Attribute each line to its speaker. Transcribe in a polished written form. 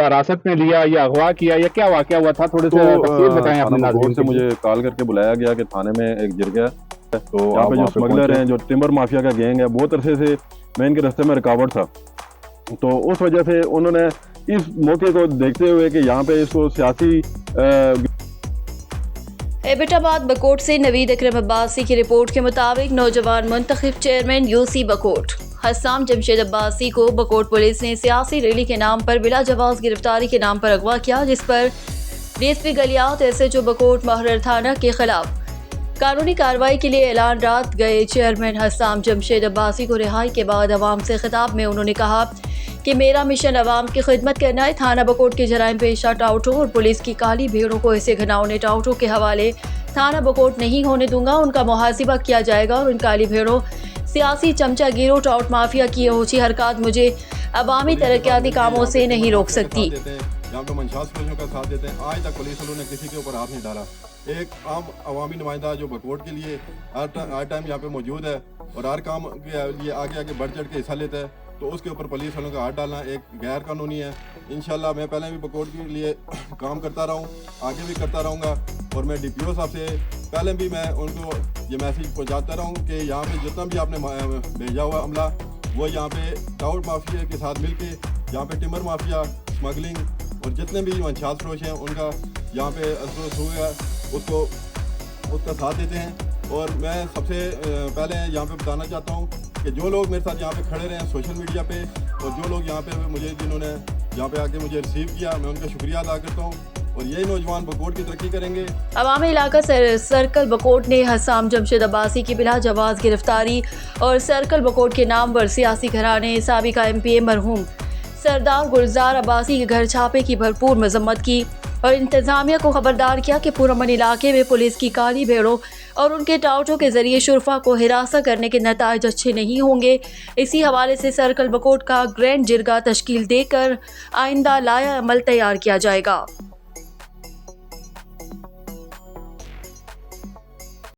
Speaker 1: हिरासत में लिया या अगवा किया या क्या वाकया हुआ था, थोड़े से तफसील बताएं अपने नाज़रीन
Speaker 2: से
Speaker 1: के लिए।
Speaker 2: मुझे कॉल करके बुलाया गया कि थाने में एक गिर गया, तो यहाँ पे जो स्मगलर हैं, जो टिम्बर माफिया का गैंग है, बहुत अरसे से मैं इनके रास्ते में रुकावट था, तो उस वजह से उन्होंने इस मौके को देखते हुए कि यहाँ पे इसको सियासी
Speaker 3: एबटाबाद बकोट से नवीद अकरम अब्बासी की रिपोर्ट के मुताबिक नौजवान मुंतखब चेयरमैन यूसी बकोट हस्साम जमशेद अब्बासी को बकोट पुलिस ने सियासी रैली के नाम पर बिला जवाज गिरफ्तारी के नाम पर अगवा किया, जिस पर डीएसपी गलियात एसएचओ बकोट महरर थाना के खिलाफ कानूनी कार्रवाई के लिए ऐलान रात गए। चेयरमैन हस्साम जमशेद अब्बासी को रिहाई के बाद अवाम से खिताब में उन्होंने कहा कि मेरा मिशन अवाम की खिदमत करना है। थाना बकोट के जराइम पेशा टाउटों और पुलिस की काली भीड़ों को ऐसे घिनौने टाउटों के हवाले थाना बकोट नहीं होने दूंगा। उनका मुहासिबा किया जाएगा और उन काली भीड़ों, सियासी चमचागिरों, टाउट माफिया की होची हरकत मुझे अवामी तरक्याती कामों से नहीं रोक सकती।
Speaker 4: यहाँ पे मनशास फौजियों का साथ देते हैं। आज तक पुलिस वालों ने किसी के ऊपर हाथ नहीं डाला। एक आम अवामी नुमाइंदा जो बकोट के लिए हर टाइम यहाँ पे मौजूद है और हर काम के लिए आगे आगे बढ़ चढ़ के हिस्सा लेता है, तो उसके ऊपर पुलिस वालों का हाथ डालना एक गैर कानूनी है। इंशाल्लाह मैं पहले भी बकोट के लिए काम करता रहा हूँ, आगे भी करता रहूँगा, और मैं DPO साहब से पहले भी मैं उनको ये मैसेज पहुँचाता रहा हूँ कि यहाँ पे जितना भी आपने भेजा हुआ अमला, वो यहाँ पे टाउट माफिया के साथ मिल के यहाँ पे टिम्बर माफिया, स्मगलिंग और जितने भी मंशास फरोश हैं उनका यहाँ पे असर हुआ उसका साथ देते हैं। और मैं सबसे पहले यहाँ पे बताना चाहता हूँ कि जो लोग मेरे साथ यहाँ पे खड़े रहे हैं सोशल मीडिया पे, और जो लोग यहाँ पे मुझे जिन्होंने यहाँ पे आके मुझे रिसीव किया, मैं उनका शुक्रिया अदा करता हूँ। और यही नौजवान बकोट की तरक्की करेंगे।
Speaker 3: अवामी इलाका सर्कल बकोट ने हस्साम जमशेद अब्बासी की बिला जवाज गिरफ्तारी और सर्कल बकोट के नाम पर सियासी घराने साबिका MPA मरहूम सरदार गुलजार अब्बासी के घर छापे की भरपूर मजम्मत की और इंतजामिया को खबरदार किया कि पुरअमन इलाके में पुलिस की काली भेड़ों और उनके टाउटों के जरिए शुरफा को हिरासत करने के नताइज अच्छे नहीं होंगे। इसी हवाले से सर्कल बकोट का ग्रैंड जिरगा तश्कील देकर आइंदा लाया अमल तैयार किया जाएगा।